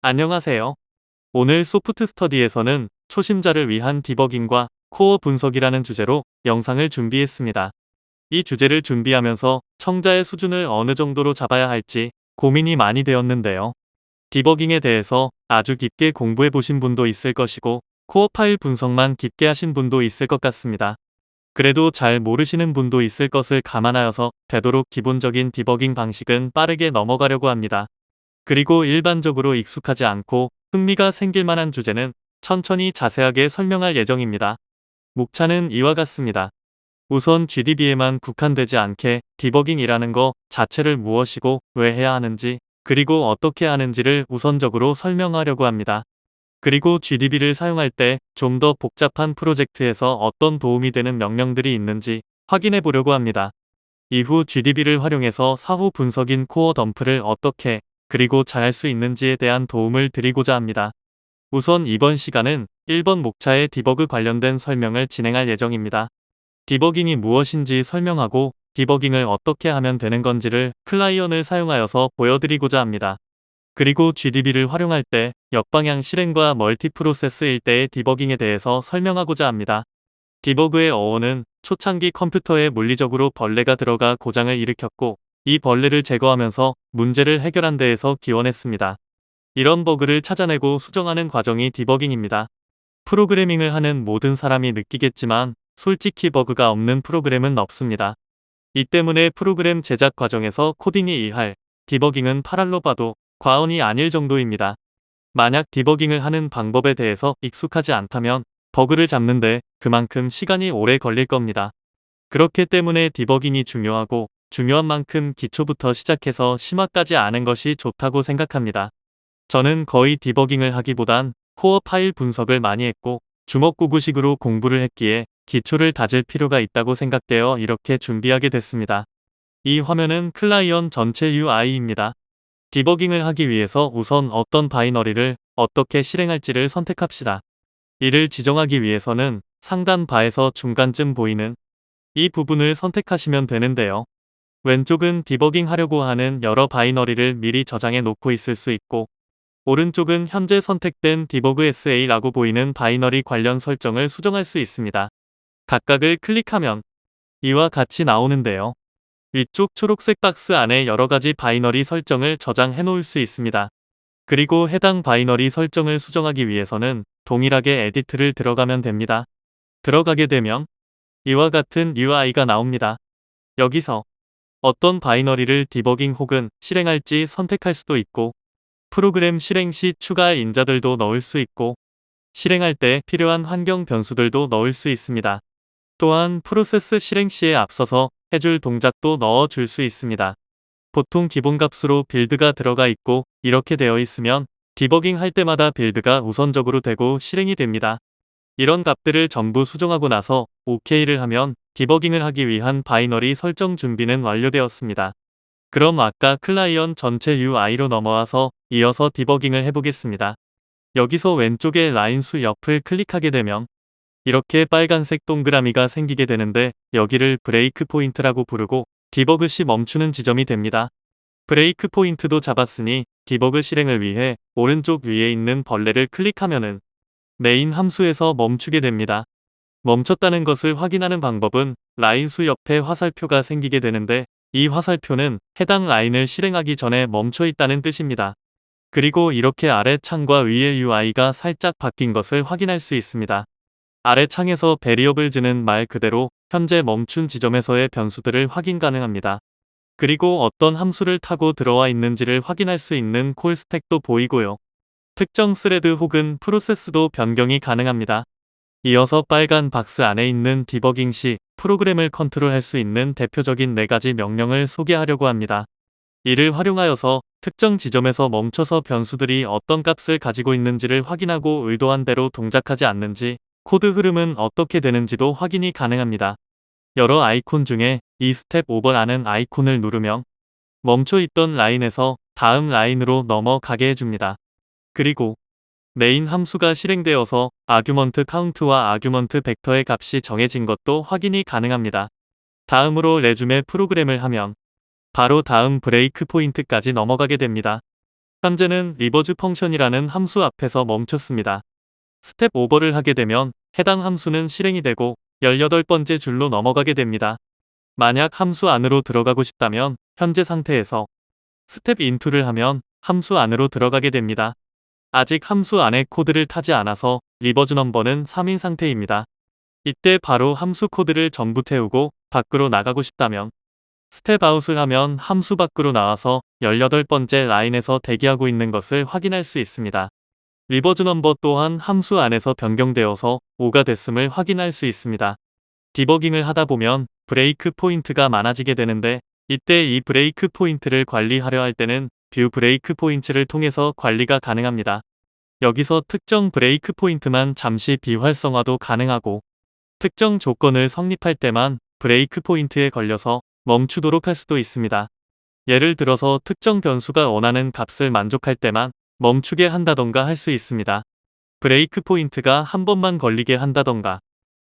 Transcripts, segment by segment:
안녕하세요. 오늘 소프트 스터디에서는 초심자를 위한 디버깅과 코어 분석이라는 주제로 영상을 준비했습니다. 이 주제를 준비하면서 청자의 수준을 어느 정도로 잡아야 할지 고민이 많이 되었는데요. 디버깅에 대해서 아주 깊게 공부해 보신 분도 있을 것이고 코어 파일 분석만 깊게 하신 분도 있을 것 같습니다. 그래도 잘 모르시는 분도 있을 것을 감안하여서 되도록 기본적인 디버깅 방식은 빠르게 넘어가려고 합니다. 그리고 일반적으로 익숙하지 않고 흥미가 생길 만한 주제는 천천히 자세하게 설명할 예정입니다. 목차는 이와 같습니다. 우선 GDB에만 국한되지 않게 디버깅이라는 거 자체를 무엇이고 왜 해야 하는지 그리고 어떻게 하는지를 우선적으로 설명하려고 합니다. 그리고 GDB를 사용할 때 좀 더 복잡한 프로젝트에서 어떤 도움이 되는 명령들이 있는지 확인해 보려고 합니다. 이후 GDB를 활용해서 사후 분석인 코어 덤프를 어떻게 그리고 잘할 수 있는지에 대한 도움을 드리고자 합니다. 우선 이번 시간은 1번 목차의 디버그 관련된 설명을 진행할 예정입니다. 디버깅이 무엇인지 설명하고 디버깅을 어떻게 하면 되는 건지를 클라이언을 사용하여서 보여드리고자 합니다. 그리고 GDB를 활용할 때 역방향 실행과 멀티프로세스일 때의 디버깅에 대해서 설명하고자 합니다. 디버그의 어원은 초창기 컴퓨터에 물리적으로 벌레가 들어가 고장을 일으켰고 이 벌레를 제거하면서 문제를 해결한 데에서 기원했습니다. 이런 버그를 찾아내고 수정하는 과정이 디버깅입니다. 프로그래밍을 하는 모든 사람이 느끼겠지만 솔직히 버그가 없는 프로그램은 없습니다. 이 때문에 프로그램 제작 과정에서 코딩이 2할, 디버깅은 8할로 봐도 과언이 아닐 정도입니다. 만약 디버깅을 하는 방법에 대해서 익숙하지 않다면 버그를 잡는데 그만큼 시간이 오래 걸릴 겁니다. 그렇기 때문에 디버깅이 중요하고 중요한 만큼 기초부터 시작해서 심화까지 아는 것이 좋다고 생각합니다. 저는 거의 디버깅을 하기보단 코어 파일 분석을 많이 했고 주먹구구식으로 공부를 했기에 기초를 다질 필요가 있다고 생각되어 이렇게 준비하게 됐습니다. 이 화면은 클라이언 전체 UI입니다. 디버깅을 하기 위해서 우선 어떤 바이너리를 어떻게 실행할지를 선택합시다. 이를 지정하기 위해서는 상단 바에서 중간쯤 보이는 이 부분을 선택하시면 되는데요. 왼쪽은 디버깅 하려고 하는 여러 바이너리를 미리 저장해 놓고 있을 수 있고 오른쪽은 현재 선택된 디버그 SA라고 보이는 바이너리 관련 설정을 수정할 수 있습니다. 각각을 클릭하면 이와 같이 나오는데요. 위쪽 초록색 박스 안에 여러가지 바이너리 설정을 저장해 놓을 수 있습니다. 그리고 해당 바이너리 설정을 수정하기 위해서는 동일하게 에디트를 들어가면 됩니다. 들어가게 되면 이와 같은 UI가 나옵니다. 여기서 어떤 바이너리를 디버깅 혹은 실행할지 선택할 수도 있고 프로그램 실행 시 추가할 인자들도 넣을 수 있고 실행할 때 필요한 환경 변수들도 넣을 수 있습니다. 또한 프로세스 실행 시에 앞서서 해줄 동작도 넣어줄 수 있습니다. 보통 기본값으로 빌드가 들어가 있고 이렇게 되어 있으면 디버깅 할 때마다 빌드가 우선적으로 되고 실행이 됩니다. 이런 값들을 전부 수정하고 나서 OK를 하면 디버깅을 하기 위한 바이너리 설정 준비는 완료되었습니다. 그럼 아까 클라이언 전체 UI로 넘어와서 이어서 디버깅을 해보겠습니다. 여기서 왼쪽에 라인 수 옆을 클릭하게 되면 이렇게 빨간색 동그라미가 생기게 되는데 여기를 브레이크 포인트라고 부르고 디버그 시 멈추는 지점이 됩니다. 브레이크 포인트도 잡았으니 디버그 실행을 위해 오른쪽 위에 있는 벌레를 클릭하면은 메인 함수에서 멈추게 됩니다. 멈췄다는 것을 확인하는 방법은 라인 수 옆에 화살표가 생기게 되는데 이 화살표는 해당 라인을 실행하기 전에 멈춰 있다는 뜻입니다. 그리고 이렇게 아래 창과 위의 UI가 살짝 바뀐 것을 확인할 수 있습니다. 아래 창에서 베리어블즈는 말 그대로 현재 멈춘 지점에서의 변수들을 확인 가능합니다. 그리고 어떤 함수를 타고 들어와 있는지를 확인할 수 있는 콜 스택도 보이고요. 특정 스레드 혹은 프로세스도 변경이 가능합니다. 이어서 빨간 박스 안에 있는 디버깅 시 프로그램을 컨트롤할 수 있는 대표적인 4가지 명령을 소개하려고 합니다. 이를 활용하여서 특정 지점에서 멈춰서 변수들이 어떤 값을 가지고 있는지를 확인하고 의도한 대로 동작하지 않는지 코드 흐름은 어떻게 되는지도 확인이 가능합니다. 여러 아이콘 중에 이 스텝 오버라는 아이콘을 누르면 멈춰 있던 라인에서 다음 라인으로 넘어가게 해줍니다. 그리고 메인 함수가 실행되어서 아규먼트 카운트와 아규먼트 벡터의 값이 정해진 것도 확인이 가능합니다. 다음으로 레줌에 프로그램을 하면 바로 다음 브레이크 포인트까지 넘어가게 됩니다. 현재는 리버즈 펑션이라는 함수 앞에서 멈췄습니다. 스텝 오버를 하게 되면 해당 함수는 실행이 되고 18번째 줄로 넘어가게 됩니다. 만약 함수 안으로 들어가고 싶다면 현재 상태에서 스텝 인투를 하면 함수 안으로 들어가게 됩니다. 아직 함수 안에 코드를 타지 않아서 리버즈 넘버는 3인 상태입니다. 이때 바로 함수 코드를 전부 태우고 밖으로 나가고 싶다면 스텝 아웃을 하면 함수 밖으로 나와서 18번째 라인에서 대기하고 있는 것을 확인할 수 있습니다. 리버즈 넘버 또한 함수 안에서 변경되어서 5가 됐음을 확인할 수 있습니다. 디버깅을 하다 보면 브레이크 포인트가 많아지게 되는데 이때 이 브레이크 포인트를 관리하려 할 때는 뷰 브레이크 포인트를 통해서 관리가 가능합니다. 여기서 특정 브레이크 포인트만 잠시 비활성화도 가능하고 특정 조건을 성립할 때만 브레이크 포인트에 걸려서 멈추도록 할 수도 있습니다. 예를 들어서 특정 변수가 원하는 값을 만족할 때만 멈추게 한다던가 할 수 있습니다. 브레이크 포인트가 한 번만 걸리게 한다던가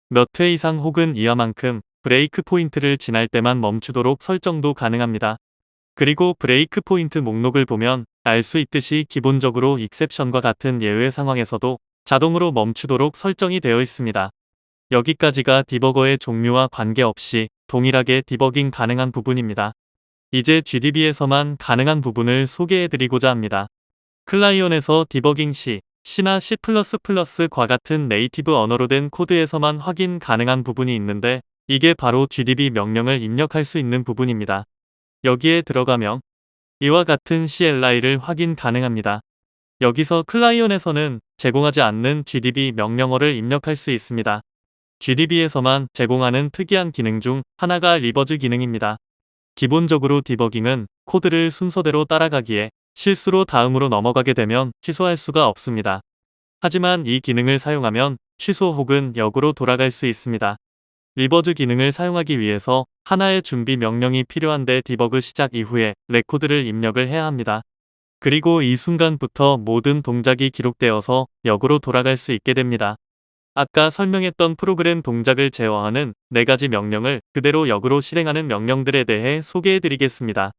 몇 회 이상 혹은 이하만큼 브레이크 포인트를 지날 때만 멈추도록 설정도 가능합니다. 그리고 브레이크 포인트 목록을 보면 알 수 있듯이 기본적으로 익셉션과 같은 예외 상황에서도 자동으로 멈추도록 설정이 되어 있습니다. 여기까지가 디버거의 종류와 관계없이 동일하게 디버깅 가능한 부분입니다. 이제 GDB에서만 가능한 부분을 소개해드리고자 합니다. 클라이언에서 디버깅 시 C나 C++과 같은 네이티브 언어로 된 코드에서만 확인 가능한 부분이 있는데 이게 바로 GDB 명령을 입력할 수 있는 부분입니다. 여기에 들어가면 이와 같은 CLI를 확인 가능합니다. 여기서 클라이언에서는 제공하지 않는 GDB 명령어를 입력할 수 있습니다. GDB에서만 제공하는 특이한 기능 중 하나가 리버즈 기능입니다. 기본적으로 디버깅은 코드를 순서대로 따라가기에 실수로 다음으로 넘어가게 되면 취소할 수가 없습니다. 하지만 이 기능을 사용하면 취소 혹은 역으로 돌아갈 수 있습니다. 리버즈 기능을 사용하기 위해서 하나의 준비 명령이 필요한데 디버그 시작 이후에 레코드를 입력을 해야 합니다. 그리고 이 순간부터 모든 동작이 기록되어서 역으로 돌아갈 수 있게 됩니다. 아까 설명했던 프로그램 동작을 제어하는 4가지 명령을 그대로 역으로 실행하는 명령들에 대해 소개해드리겠습니다.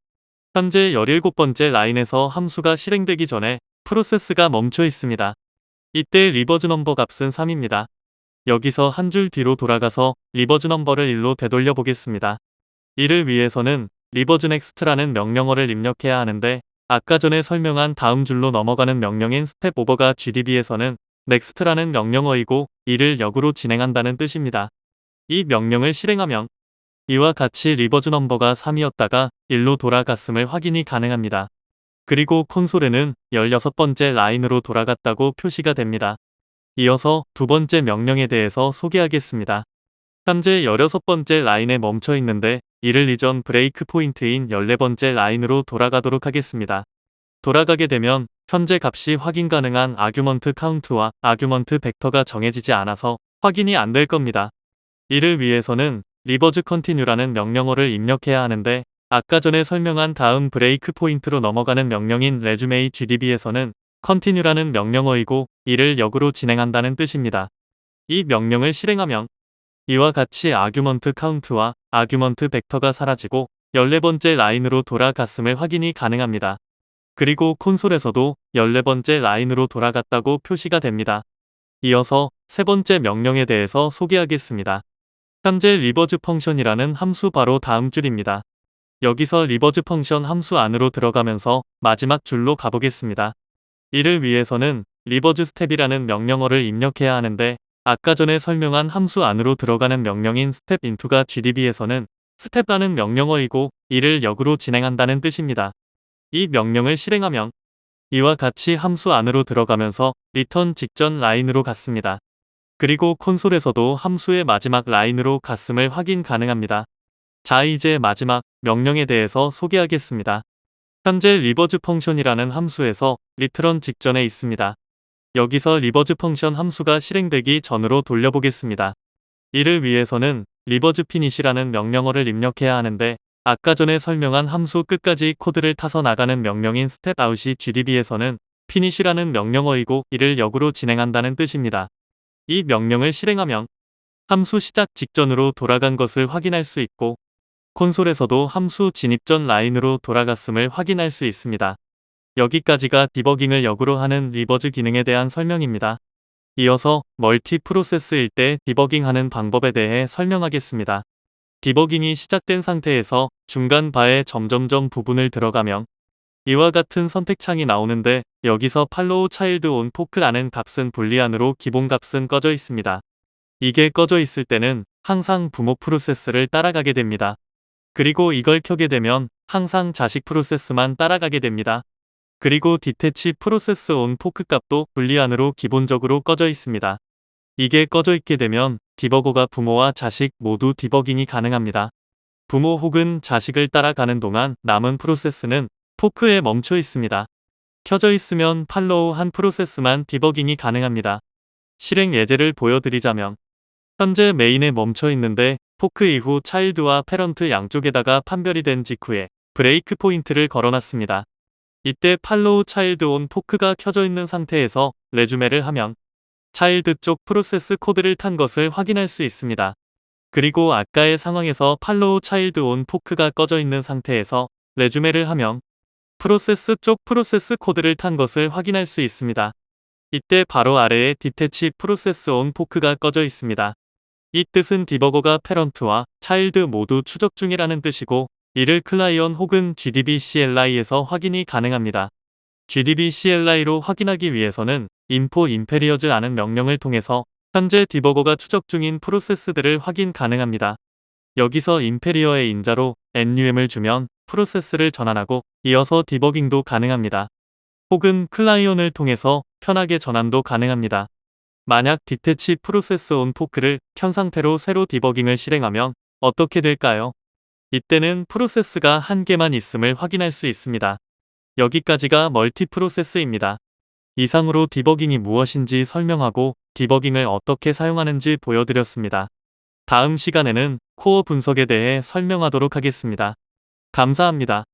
현재 17번째 라인에서 함수가 실행되기 전에 프로세스가 멈춰 있습니다. 이때 리버즈 넘버 값은 3입니다. 여기서 한 줄 뒤로 돌아가서 리버즈 넘버를 1로 되돌려 보겠습니다. 이를 위해서는 리버즈 넥스트라는 명령어를 입력해야 하는데 아까 전에 설명한 다음 줄로 넘어가는 명령인 스텝 오버가 GDB에서는 넥스트라는 명령어이고 이를 역으로 진행한다는 뜻입니다. 이 명령을 실행하면 이와 같이 리버즈 넘버가 3이었다가 1로 돌아갔음을 확인이 가능합니다. 그리고 콘솔에는 16번째 라인으로 돌아갔다고 표시가 됩니다. 이어서 두 번째 명령에 대해서 소개하겠습니다. 현재 16번째 라인에 멈춰 있는데 이를 이전 브레이크 포인트인 14번째 라인으로 돌아가도록 하겠습니다. 돌아가게 되면 현재 값이 확인 가능한 아규먼트 카운트와 아규먼트 벡터가 정해지지 않아서 확인이 안 될 겁니다. 이를 위해서는 리버즈 컨티뉴라는 명령어를 입력해야 하는데 아까 전에 설명한 다음 브레이크 포인트로 넘어가는 명령인 resume GDB에서는 컨티뉴라는 명령어이고 이를 역으로 진행한다는 뜻입니다. 이 명령을 실행하면 이와 같이 아규먼트 카운트와 아규먼트 벡터가 사라지고 14번째 라인으로 돌아갔음을 확인이 가능합니다. 그리고 콘솔에서도 14번째 라인으로 돌아갔다고 표시가 됩니다. 이어서 세 번째 명령에 대해서 소개하겠습니다. 현재 리버즈 펑션이라는 함수 바로 다음 줄입니다. 여기서 리버즈 펑션 함수 안으로 들어가면서 마지막 줄로 가보겠습니다. 이를 위해서는 리버즈 스텝이라는 명령어를 입력해야 하는데 아까 전에 설명한 함수 안으로 들어가는 명령인 스텝 인투가 GDB에서는 스텝라는 명령어이고 이를 역으로 진행한다는 뜻입니다. 이 명령을 실행하면 이와 같이 함수 안으로 들어가면서 리턴 직전 라인으로 갔습니다. 그리고 콘솔에서도 함수의 마지막 라인으로 갔음을 확인 가능합니다. 자, 이제 마지막 명령에 대해서 소개하겠습니다. 현재 리버즈 펑션이라는 함수에서 리트런 직전에 있습니다. 여기서 리버즈 펑션 함수가 실행되기 전으로 돌려보겠습니다. 이를 위해서는 리버즈 피니시라는 명령어를 입력해야 하는데 아까 전에 설명한 함수 끝까지 코드를 타서 나가는 명령인 스텝 아웃이 GDB에서는 피니시라는 명령어이고 이를 역으로 진행한다는 뜻입니다. 이 명령을 실행하면 함수 시작 직전으로 돌아간 것을 확인할 수 있고 콘솔에서도 함수 진입 전 라인으로 돌아갔음을 확인할 수 있습니다. 여기까지가 디버깅을 역으로 하는 리버즈 기능에 대한 설명입니다. 이어서 멀티 프로세스일 때 디버깅하는 방법에 대해 설명하겠습니다. 디버깅이 시작된 상태에서 중간 바에 점점점 부분을 들어가면 이와 같은 선택창이 나오는데 여기서 팔로우 차일드 온 포크라는 값은 불리안으로 기본 값은 꺼져 있습니다. 이게 꺼져 있을 때는 항상 부모 프로세스를 따라가게 됩니다. 그리고 이걸 켜게 되면 항상 자식 프로세스만 따라가게 됩니다. 그리고 디태치 프로세스 온 포크 값도 불리안으로 기본적으로 꺼져 있습니다. 이게 꺼져 있게 되면 디버거가 부모와 자식 모두 디버깅이 가능합니다. 부모 혹은 자식을 따라가는 동안 남은 프로세스는 포크에 멈춰 있습니다. 켜져 있으면 팔로우 한 프로세스만 디버깅이 가능합니다. 실행 예제를 보여드리자면 현재 메인에 멈춰 있는데 포크 이후 차일드와 패런트 양쪽에다가 판별이 된 직후에 브레이크 포인트를 걸어놨습니다. 이때 팔로우 차일드 온 포크가 켜져 있는 상태에서 레주메를 하면 차일드 쪽 프로세스 코드를 탄 것을 확인할 수 있습니다. 그리고 아까의 상황에서 팔로우 차일드 온 포크가 꺼져 있는 상태에서 레주메를 하면 프로세스 쪽 프로세스 코드를 탄 것을 확인할 수 있습니다. 이때 바로 아래에 디태치 프로세스 온 포크가 꺼져 있습니다. 이 뜻은 디버거가 패런트와 차일드 모두 추적 중이라는 뜻이고 이를 클라이언 혹은 GDB CLI에서 확인이 가능합니다. GDB CLI로 확인하기 위해서는 info imperials라는 명령을 통해서 현재 디버거가 추적 중인 프로세스들을 확인 가능합니다. 여기서 imperial의 인자로 NUM을 주면 프로세스를 전환하고 이어서 디버깅도 가능합니다. 혹은 클라이언을 통해서 편하게 전환도 가능합니다. 만약 디태치 프로세스 온 포크를 켠 상태로 새로 디버깅을 실행하면 어떻게 될까요? 이때는 프로세스가 한 개만 있음을 확인할 수 있습니다. 여기까지가 멀티 프로세스입니다. 이상으로 디버깅이 무엇인지 설명하고 디버깅을 어떻게 사용하는지 보여드렸습니다. 다음 시간에는 코어 분석에 대해 설명하도록 하겠습니다. 감사합니다.